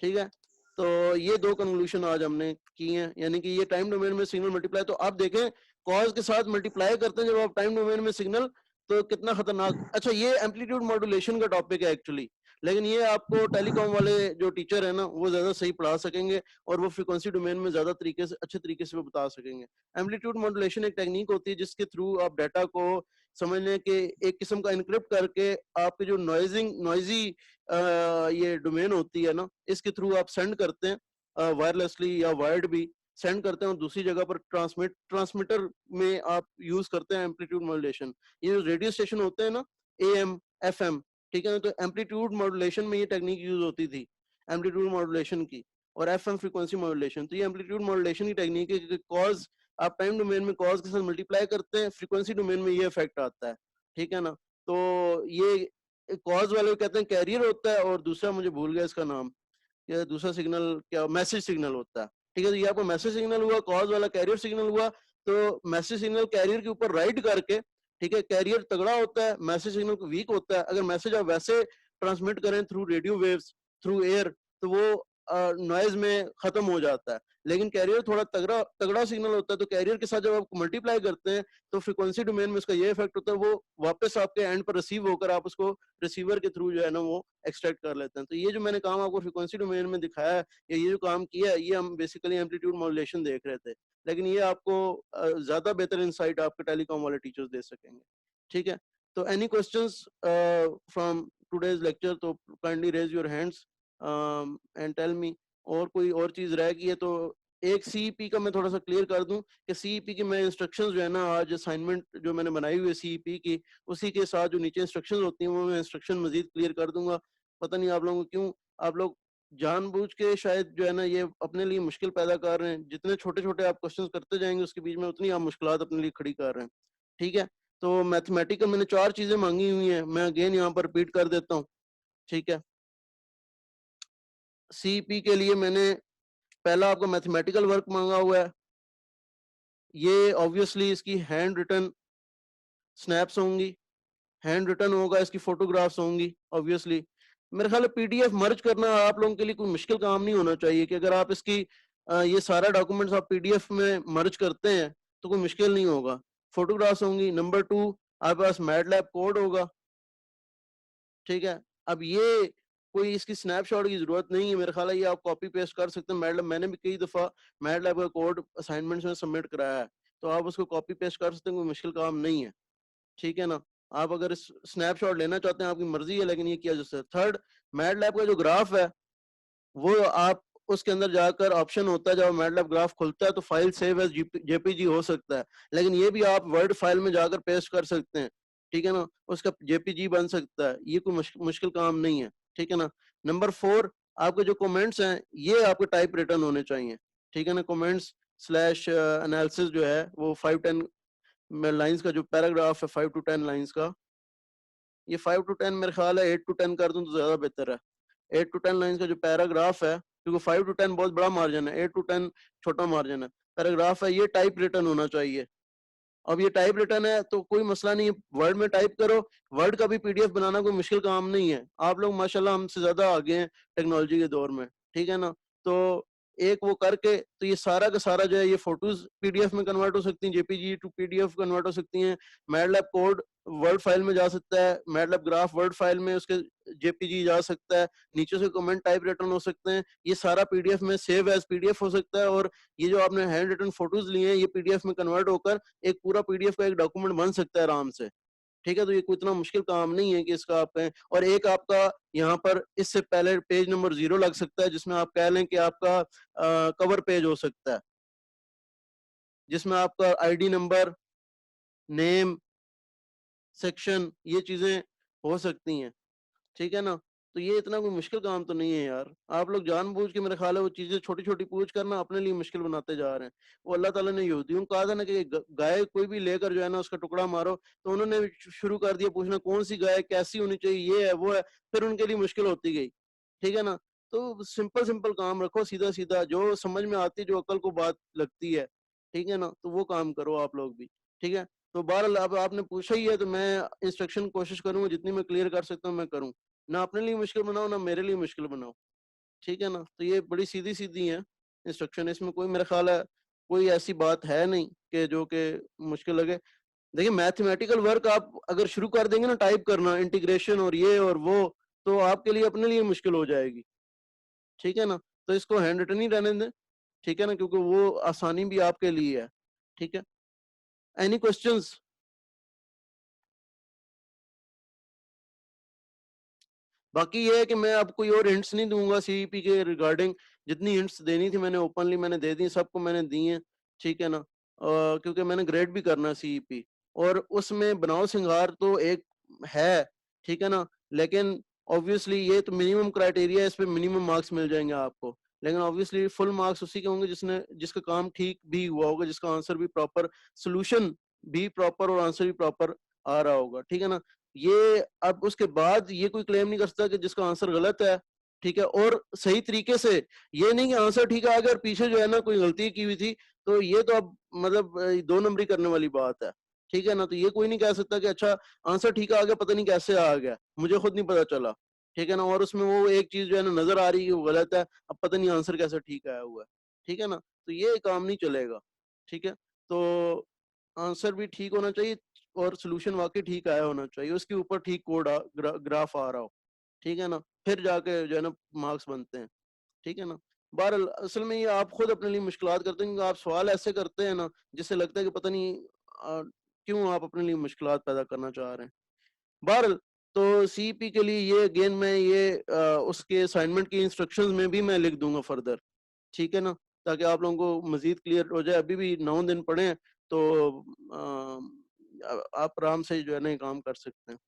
ठीक है। तो ये दो कन्वोल्यूशन आज हमने की हैं, यानी कि ये टाइम डोमेन में सिग्नल मल्टीप्लाई। तो आप देखें cos के साथ मल्टीप्लाई करते हैं जब आप टाइम डोमेन में सिग्नल, तो कितना खतरनाक। अच्छा, ये एम्पलीट्यूड मॉड्यूलेशन का टॉपिक है एक्चुअली, लेकिन ये आपको टेलीकॉम वाले जो टीचर है ना वो ज्यादा सही पढ़ा सकेंगे और वो फ्रीक्वेंसी डोमेन में ज्यादा तरीके से अच्छे तरीके से वो बता सकेंगे। एम्पलीट्यूड मॉड्यूलेशन एक टेक्निक होती है जिसके थ्रू आप डाटा को समझ लें कि एक किस्म का इनक्रिप्ट करके आपके जो नॉइजी ये डोमेन होती है ना, इसके थ्रू आप सेंड करते हैं वायरलेसली या वायर्ड भी सेंड करते हैं, और दूसरी जगह पर ट्रांसमीटर में आप यूज करते हैं एम्पलीट्यूड मॉड्यूलेशन। ये जो रेडियो स्टेशन होते हैं ना, AM FM, ठीक है ना, तो एम्पलीट्यूड मॉड्यूलेशन में ये टेक्निक यूज होती थी एम्पलीट्यूड मॉड्यूलेशन की, और FM फ्रीक्वेंसी मॉड्यूलेशन। तो ये एम्पलीट्यूड मॉड्यूलेशन की टेक्निक है कि कॉज आप टाइम डोमेन में कॉज के साथ मल्टीप्लाई करते हैं, फ्रीक्वेंसी डोमेन में ये इफेक्ट आता है, ठीक है ना। तो ये कॉज वाले कहते हैं कैरियर होता है, और दूसरा मुझे भूल गया इसका नाम, या दूसरा सिग्नल क्या मैसेज सिग्नल होता है, ठीक है। तो ये आपको मैसेज सिग्नल हुआ, कॉज वाला कैरियर सिग्नल हुआ। तो मैसेज सिग्नल कैरियर के ऊपर राइट करके, ठीक है, कैरियर तगड़ा होता है, मैसेज सिग्नल वीक होता है। अगर मैसेज आप वैसे ट्रांसमिट करें through radio waves, through air, तो वो नॉइज में खत्म हो जाता है। लेकिन कैरियर थोड़ा तगड़ा तगड़ा सिग्नल होता है, तो कैरियर के साथ जब आप मल्टीप्लाई करते हैं तो फ्रीक्वेंसी डोमेन में उसका ये इफेक्ट होता है, वो वापस आपके एंड पर रिसीव होकर आप उसको रिसीवर के थ्रू जो है ना वो एक्सट्रैक्ट कर लेते हैं। तो ये जो मैंने काम आपको फ्रीक्वेंसी डोमेन में दिखाया है, या ये जो काम किया है, ये हम बेसिकली एम्पलीट्यूड मॉड्यूलेशन देख रहे थे, लेकिन ये आपको ज्यादा बेहतर इंसाइट आपके टेलीकॉम वाले टीचर्स दे सकेंगे, ठीक है। तो any questions from today's lecture, तो kindly raise your hands and tell me. और कोई और चीज रह गई है तो एक सीईपी का मैं थोड़ा सा क्लियर कर दूं कि सीईपी की मैं इंस्ट्रक्शंस जो है ना, आज असाइनमेंट जो मैंने बनाई हुई है सीईपी की, उसी के साथ जो नीचे इंस्ट्रक्शंस होती हैं वो मैं इंस्ट्रक्शन मजीद क्लियर कर दूंगा। पता नहीं आप लोगों को क्यों, आप लोग जानबूझ के शायद जो है ना ये अपने लिए मुश्किल पैदा कर रहे हैं। जितने छोटे छोटे आप क्वेश्चन करते जाएंगे उसके बीच में उतनी आप मुश्किलात अपने लिए खड़ी कर रहे हैं, ठीक है। तो मैथमेटिकल मैंने 4 चीजें मांगी हुई हैं, मैं अगेन यहाँ पर रिपीट कर देता हूँ, ठीक है। सीईपी के लिए मैंने पहला आपका मैथमेटिकल वर्क मांगा हुआ है। ये ऑब्वियसली इसकी हैंड रिटन स्नैप्स होंगी, हैंड रिटन होगा, इसकी फोटोग्राफ्स होंगी ऑब्वियसली। मेरे ख्याल है पीडीएफ मर्ज करना आप लोगों के लिए कोई मुश्किल काम नहीं होना चाहिए, कि अगर आप इसकी ये सारा डॉक्यूमेंट्स आप पीडीएफ में मर्ज करते हैं तो कोई मुश्किल नहीं होगा। फोटोग्राफ्स होंगी। नंबर 2, आपके पास मैटलैब कोड होगा, ठीक है। अब ये कोई इसकी स्नैपशॉट की जरूरत नहीं है, मेरे ख्याल है ये आप कॉपी पेस्ट कर सकते हैं। मैटलैब मैंने भी कई दफा मैटलैब का कोड असाइनमेंट्स में सबमिट कराया है, तो आप उसको कॉपी पेस्ट कर सकते हैं, कोई मुश्किल काम नहीं है, ठीक है ना। आप अगर स्नैपशॉट लेना चाहते हैं आपकी मर्जी है, लेकिन ये किया जा सकता है। थर्ड, मैटलैब का जो ग्राफ है वो आप उसके अंदर जाकर ऑप्शन होता है, जब मैटलैब ग्राफ खुलता है तो फाइल सेव एज जेपीजी हो सकता है, लेकिन ये भी आप वर्ड फाइल में जाकर पेस्ट कर सकते हैं, ठीक है ना, उसका जेपीजी बन सकता है, ये कोई मुश्किल काम नहीं है, ठीक है ना। नंबर 4, आपके जो कमेंट्स हैं ये आपके टाइप रिटर्न होने चाहिए, ठीक है ना। कमेंट्स स्लैश एनालिसिस जो है वो 5-10 लाइंस का जो पैराग्राफ है, 5 to 10 लाइंस का, ये 5 to 10 मेरे ख्याल है 8 to 10 कर दूं तो ज्यादा बेहतर है। 8 to 10 लाइंस का जो पैराग्राफ है, क्योंकि 5 to 10 बहुत बड़ा मार्जिन है, 8 to 10 छोटा मार्जिन है। पैराग्राफ है, ये टाइप रिटन होना चाहिए। अब ये टाइप रिटन है तो कोई मसला नहीं है, वर्ड में टाइप करो। वर्ड का भी पीडीएफ बनाना कोई मुश्किल काम नहीं है। आप लोग माशाल्लाह हमसे ज्यादा आगे हैं टेक्नोलॉजी के दौर में, ठीक है ना। तो एक वो करके तो ये सारा का सारा जो है ये फोटोज पीडीएफ में कन्वर्ट हो सकती हैं, जेपीजी टू पीडीएफ कन्वर्ट हो सकती हैं। मैटलैब कोड वर्ड फाइल में जा सकता है, मैटलैब ग्राफ वर्ड फाइल में उसके जेपीजी जा सकता है, नीचे से कमेंट टाइप रिटर्न हो सकते हैं, ये सारा पीडीएफ में सेव एज पीडीएफ हो सकता है। और ये जो आपने हैंड रिटन फोटोज लिए हैं ये पीडीएफ में कन्वर्ट होकर एक पूरा पीडीएफ का एक डॉक्यूमेंट बन सकता है आराम से, ठीक है। तो ये कोई इतना मुश्किल काम नहीं है कि इसका आप कहें। और एक आपका यहाँ पर इससे पहले पेज नंबर 0 लग सकता है, जिसमें आप कह लें कि आपका कवर पेज हो सकता है, जिसमें आपका आईडी नंबर, नेम, सेक्शन, ये चीजें हो सकती हैं, ठीक है ना। तो ये इतना कोई मुश्किल काम तो नहीं है यार। आप लोग जानबूझ के मेरे ख्याल है वो चीजें छोटी छोटी पूछ करना अपने लिए मुश्किल बनाते जा रहे हैं। वो अल्लाह ताला ने यहूदियों को कहा था ना कि गाय कोई भी लेकर जो है ना उसका टुकड़ा मारो, तो उन्होंने शुरू कर दिया पूछना कौन सी गाय, कैसी होनी चाहिए, ये है वो है, फिर उनके लिए मुश्किल होती गई, ठीक है ना। तो सिंपल सिंपल काम रखो, सीधा सीधा जो समझ में आती, जो अकल को बात लगती है, ठीक है ना, तो वो काम करो आप लोग भी, ठीक है। तो बहरहाल अब आपने पूछा ही है तो मैं इंस्ट्रक्शन कोशिश करूंगा जितनी मैं क्लियर कर सकता हूँ मैं करूँ। ना अपने लिए मुश्किल बनाओ ना मेरे लिए मुश्किल बनाओ, ठीक है ना। तो ये बड़ी सीधी सीधी है इंस्ट्रक्शन, इसमें कोई मेरा ख्याल है कोई ऐसी बात है नहीं कि जो कि मुश्किल लगे। देखिए मैथमेटिकल वर्क आप अगर शुरू कर देंगे ना टाइप करना, इंटीग्रेशन और ये और वो, तो आपके लिए अपने लिए मुश्किल हो जाएगी, ठीक है ना। तो इसको हैंड रिटन ही रहने दें, ठीक है ना, क्योंकि वो आसानी भी आपके लिए है, ठीक है। Any questions? बाकी ये है कि मैं अब कोई और हिंट्स नहीं दूंगा सीईपी के रिगार्डिंग। जितनी हिंट्स देनी थी मैंने ओपनली मैंने दे दी, सबको मैंने दी हैं, ठीक है ना। क्योंकि मैंने ग्रेड भी करना है सीईपी, और उसमें बनाओ सिंगार तो एक है, ठीक है ना। लेकिन ऑब्वियसली ये तो मिनिमम क्राइटेरिया है, इस पे मिनिमम मार्क्स मिल जाएंगे आपको। लेकिन ऑब्वियसली फुल मार्क्स उसी के होंगे जिसने जिसका काम ठीक भी हुआ होगा, जिसका आंसर भी प्रॉपर, सोल्यूशन भी प्रॉपर और आंसर भी प्रॉपर आ रहा होगा, ठीक है ना। ये अब उसके बाद ये कोई क्लेम नहीं कर सकता कि जिसका आंसर गलत है, ठीक है, और सही तरीके से, ये नहीं कि आंसर ठीक आ गया और पीछे जो है ना कोई गलती की हुई थी, तो ये तो अब मतलब 2 नंबरी करने वाली बात है, ठीक है ना। तो ये कोई नहीं कह सकता कि अच्छा आंसर ठीक आ गया, पता नहीं कैसे आ गया, मुझे खुद नहीं पता चला, ठीक है ना। और उसमें वो एक चीज जो है ना नजर आ रही है वो गलत है, अब पता नहीं आंसर कैसे ठीक आया हुआ है, ठीक है ना। तो ये काम नहीं चलेगा, ठीक है। तो आंसर भी ठीक होना चाहिए और सोल्यूशन वाकई ठीक आया होना चाहिए, उसके ऊपर ठीक कोड ग्राफ आ रहा हो, ठीक है ना, फिर जाके जो है ना मार्क्स बनते हैं, ठीक है ना। बहरहाल असल में ये आप खुद अपने लिए मुश्किलात करते हैं, क्योंकि आप सवाल ऐसे करते हैं ना जिससे लगता है कि पता नहीं क्यों आप अपने लिए मुश्किलात पैदा करना चाह रहे हैं। बहरहाल तो सीईपी के लिए ये अगेन मैं ये उसके असाइनमेंट की इंस्ट्रक्शंस में भी मैं लिख दूंगा फर्दर, ठीक है ना, ताकि आप लोगों को मजीद क्लियर हो जाए। अभी भी 9 दिन पड़े हैं, तो आप आराम से जो है ना ये काम कर सकते हैं।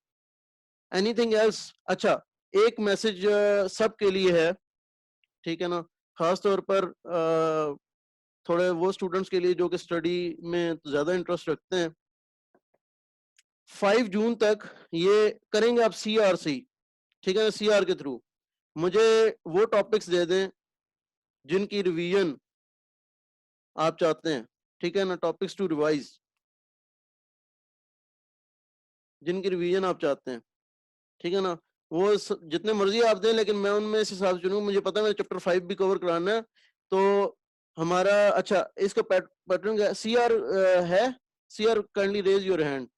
Anything else? अच्छा, एक मैसेज सबके लिए है, ठीक है ना, खास तौर पर थोड़े वो स्टूडेंट्स के लिए जो कि स्टडी में ज्यादा इंटरेस्ट रखते हैं। 5 जून तक ये करेंगे आप सीआरसी, ठीक है ना, सीआर के थ्रू मुझे वो टॉपिक्स दे दें जिनकी रिवीजन आप चाहते हैं, ठीक है ना, टॉपिक्स टू रिवाइज, जिनकी रिवीजन आप चाहते हैं, ठीक है ना। वो जितने मर्जी आप दें, लेकिन मैं उनमें इस हिसाब से चुनूंगा, मुझे पता है मैं चैप्टर 5 भी कवर कराना है। तो हमारा अच्छा इसका पैटर्न सी आर है, C R kindly raise your hand,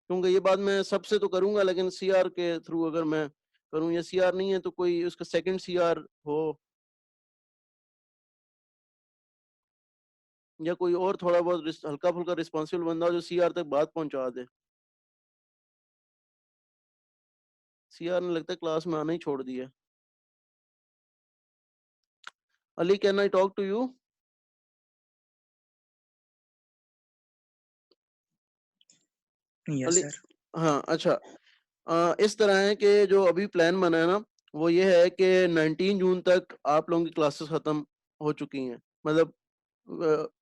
क्योंकि ये बात मैं सबसे तो करूंगा, लेकिन सी आर के थ्रू अगर मैं करूं, या सी आर नहीं है तो कोई उसका सेकंड सी आर हो, या कोई और थोड़ा बहुत हल्का फुल्का रिस्पॉन्सिबल बंदा हो जो सी आर तक बात पहुंचा दे। सी आर ने लगता है क्लास में आना ही छोड़ दिया। Ali, can I talk to you? Yes Ali, sir. हाँ अच्छा। इस तरह है कि जो अभी प्लान बना है ना वो ये है कि 19 जून तक आप लोगों की क्लासेस खत्म हो चुकी हैं, मतलब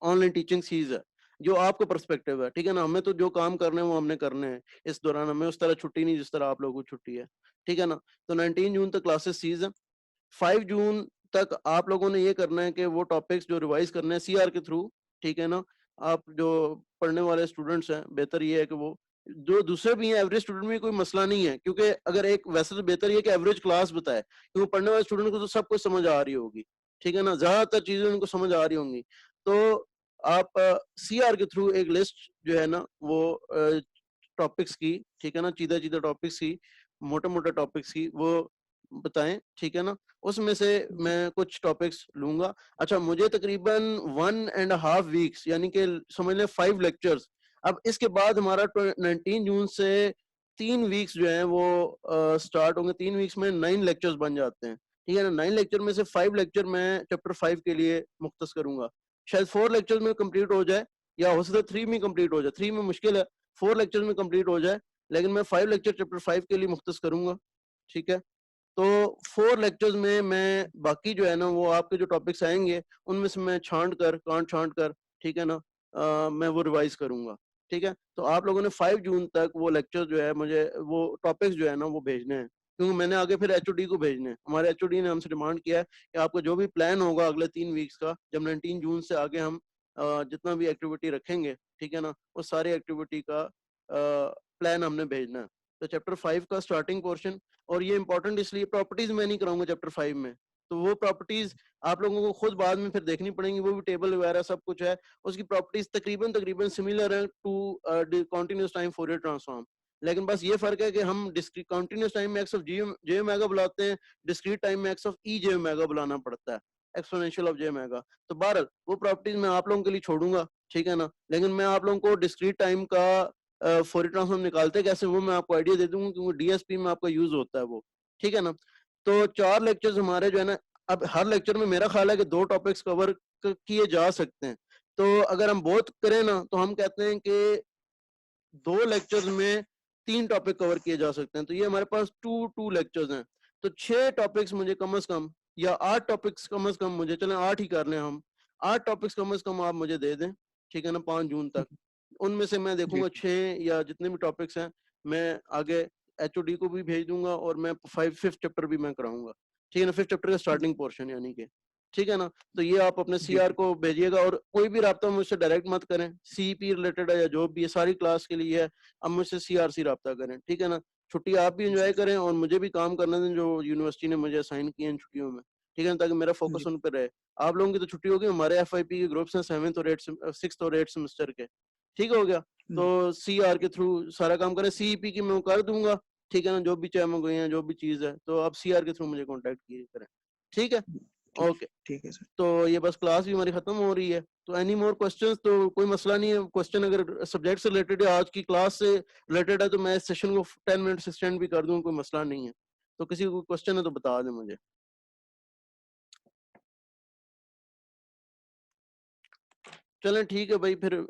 ऑनलाइन टीचिंग सीज है। जो आपका पर्सपेक्टिव है, ठीक है ना? हमें तो जो काम करने हैं वो हमने करने हैं इस दौरान, हमें उस तरह छुट्टी नहीं जिस तरह आप लोगों को छुट्टी है, ठीक है ना? तो 19 जून तक क्लासेस सीज हैं। 5 जून तक आप लोगों ने ये करना है कि वो टॉपिक्स जो रिवाइज करने हैं सीआर के थ्रू, ठीक है ना? आप जो पढ़ने वाले स्टूडेंट्स हैं, बेहतर ये है कि वो जो दूसरे भी हैं, एवरेज स्टूडेंट में कोई मसला नहीं है, क्योंकि अगर एक वैसे तो बेहतर ये है कि एवरेज क्लास बताए, क्योंकि पढ़ने वाले स्टूडेंट को तो सब कुछ समझ आ रही होगी, ठीक है ना? ज़्यादातर चीज़ें उनको समझ आ रही होंगी। तो आप सीआर के थ्रू एक लिस्ट जो है ना वो टॉपिक्स की, ठीक है ना? चीधा-चीधा टॉपिक्स की, मोटे-मोटे टॉपिक्स की वो बताएँ, ठीक है ना? उसमें से जी, मैं कुछ टॉपिक्स लूँगा। अच्छा, मुझे तकरीबन 1 एंड हाफ वीक्स यानी कि समझ लें 5 लेक्चर्स। अब इसके बाद हमारा 19 जून से 3 वीक्स जो हैं वो स्टार्ट होंगे। 3 वीक्स में 9 लेक्चर्स बन जाते हैं, ठीक है ना? 9 लेक्चर में से 5 लेक्चर मैं चैप्टर 5 के लिए मुख्तस करूँगा। शायद 4 लेक्चर्स में कंप्लीट हो जाए, या हो सकता है 3 में कंप्लीट हो जाए। 3 में मुश्किल है, 4 लेक्चर्स में कंप्लीट हो जाए, लेकिन मैं 5 लेक्चर चैप्टर 5 के लिए मुख्तस करूँगा, ठीक है? तो 4 लेक्चर्स में मैं बाकी जो है ना वो आपके जो टॉपिक्स आएँगे, उनमें से मैं काट छाँट कर, ठीक है ना? मैं वो रिवाइज़ करूँगा, ठीक है? तो आप लोगों ने 5 जून तक वो लेक्चर जो है मुझे वो टॉपिक्स जो है ना वो भेजने हैं, क्योंकि मैंने आगे फिर एचओडी को भेजने हैं। हमारे एचओडी ने हमसे डिमांड किया है कि आपका जो भी प्लान होगा अगले 3 वीक्स का, जब 19 जून से आगे हम जितना भी एक्टिविटी रखेंगे, ठीक है ना? वो सारी एक्टिविटी का प्लान हमने भेजना है। तो चैप्टर 5 का स्टार्टिंग पोर्शन, और ये इंपॉर्टेंट इसलिए प्रॉपर्टीज मैं नहीं कराऊंगा चैप्टर 5 में, तो वो प्रॉपर्टीज आप लोगों को खुद बाद में फिर देखनी पड़ेंगी, वो भी टेबल वगैरह सब कुछ है। उसकी प्रॉपर्टीज तकरीबन तकरीबन सिमिलर है to continuous time Fourier transform, लेकिन बस ये फर्क है कि हम डिस्क्रीट कॉन्टिन्यूस टाइम में एक्स ऑफ जे ओमेगा बुलाते हैं, डिस्क्रीट टाइम में x of e j omega बुलाना पड़ता है, एक्सपोनेंशियल ऑफ जे ओमेगा। तो बहरहाल वो प्रॉपर्टीज मैं आप लोगों के लिए छोड़ूंगा, ठीक है ना? लेकिन मैं आप लोगों को डिस्क्रीट टाइम का फोरियर ट्रांसफॉर्म निकालते कैसे वो मैं आपको आइडिया दे दूंगा, क्योंकि डीएसपी में आपका यूज होता है वो, ठीक है ना? तो 4 लेक्चर्स हमारे जो है ना, अब हर लेक्चर में मेरा ख्याल है कि 2 टॉपिक्स कवर किए जा सकते हैं। तो अगर हम बोथ करें ना, तो हम कहते हैं कि 2 लेक्चर्स में 3 टॉपिक कवर किए जा सकते हैं। तो ये हमारे पास 2 लेक्चर्स हैं। तो 6 टॉपिक्स मुझे कम से कम, या 8 टॉपिक्स कम से कम मुझे, चलें 8 ही कर लें हम। 8 टॉपिक्स कम से कम आप मुझे दे दें, ठीक है ना? 5 जून तक। उनमें से मैं जी, देखूँगा 6 या जितने भी टॉपिक्स हैं, मैं आगे एचओडी को भी भेज दूँगा, और मैं 5th चैप्टर भी मैं कराऊँगा। ठीक है ना? 5th चैप्टर का जी, स्टार्टिंग पोर्शन यानी कि। ठीक है ना? तो ये आप अपने जी, सीआर को भेजिएगा, और कोई भी राब्ता मुझसे डायरेक्ट मत करें। सीईपी रिलेटेड है या जो भी है, सारी क्लास के लिए है, अब मुझसे सीआर से राब्ता करें। ठीक है ना? छुट्टी आप भी जी, एन्जॉय करें, और मुझे भी काम करने दें जो यूनिवर्सिटी ने मुझे असाइन किए हैं छुट्टियों में। ठीक है ना? ताकि मेरा फोकस जी, उन पे रहे। आप लोगों की तो छुट्टी होगी, हमारे एफआईपी के ग्रुप्स हैं 7th और 6th और 8th सेमेस्टर के। ठीक हो गया? जी, तो सीआर के थ्रू सारा काम करें। सीईपी की मैं कर दूँगा, ठीक है ना? जो भी चैमगोई हैं, जो भी चीज़ है, तो आप सीआर के थ्रू मुझे कॉन्टैक्ट किया करें। ठीक है? ओके। ठीक है सर। तो ये बस क्लास भी हमारी खत्म हो रही है। तो एनी मोर क्वेश्चंस? तो कोई मसला नहीं है। क्वेश्चन अगर सब्जेक्ट से रिलेटेड है, आज की क्लास से रिलेटेड है, तो मैं इस सेशन को 10 मिनट्स एक्सटेंड भी कर दूँ, कोई मसला नहीं है। तो किसी को क्वेश्चन है तो बता दें मुझे। चलें ठीक है भाई, फिर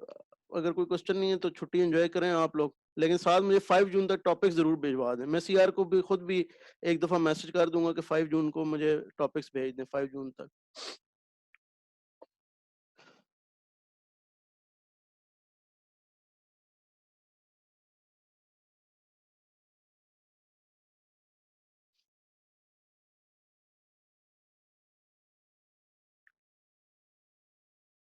अगर कोई क्वेश्चन नहीं है तो छुट्टी एन्जॉय करें आप लोग। लेकिन साथ मुझे 5 जून तक टॉपिक्स ज़रूर भिजवा दें। मैं सीआर को भी खुद भी एक दफ़ा मैसेज कर दूँगा कि 5 जून को मुझे टॉपिक्स भेज दें, 5 जून तक।